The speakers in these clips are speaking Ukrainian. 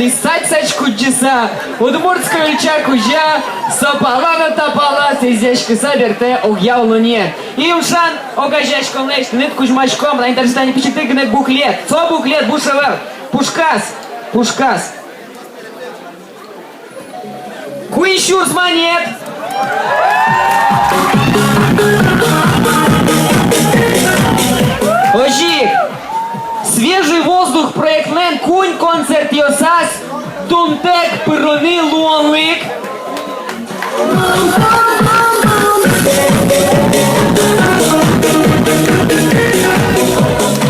куди сать чудеса. Удмуртська вельча кужа, сопала натопала, сизячки саберте ог'явло не. І Юмшан огажачком лечт, нит кужмачком, на интерстані печетигне буклет. Цо буклет бушевер? Пушкас. Куищурс монет. Ожик. Свежий воздух проектмен кунь концерт йосас. Тунтек пирони луонлик.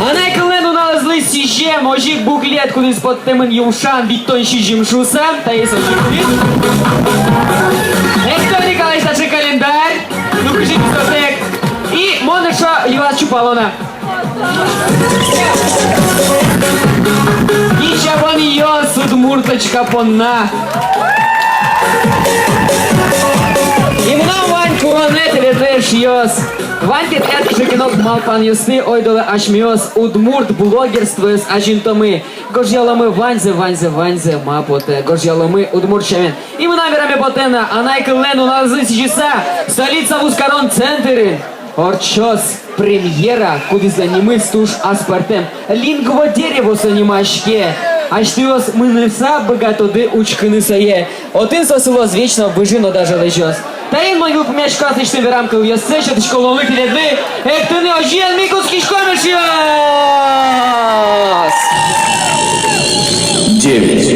А найколену налазли сіжем, ожик буклет, куди з-под темен Юмшан від тонші жимшусам, та є сожик. Ектор Николаевич, старший календарь. Ну, кажи дискотек. И Монеша Ивас Чупалона. И чабан ее судмурточка понна. И мнам Вань куронет ветреш йос. Вань это же кино малпан юсны ойдоле ашмиос. Удмурт блогерствуес ажинтомы. Гожьяломы Ванзе, мапоте. Гожьяломы удмуртчамен. И мы намерами потена. А найклену на часа. Столица Вускарон центры. Орчос премьера, куди занимы стуж аспартем. Лингво дерево санимашке. А что мы неса богатоды учкины сае. Один сосылос вечно выжино даже лежос. Таин мой вуп мяч касочный верамка у ясце, что ты школу выкледны. Эх ты не ожил микуски шкомеш яс! 9,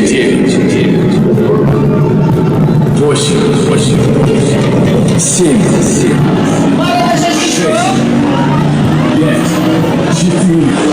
8, 7, 6, 5, 4,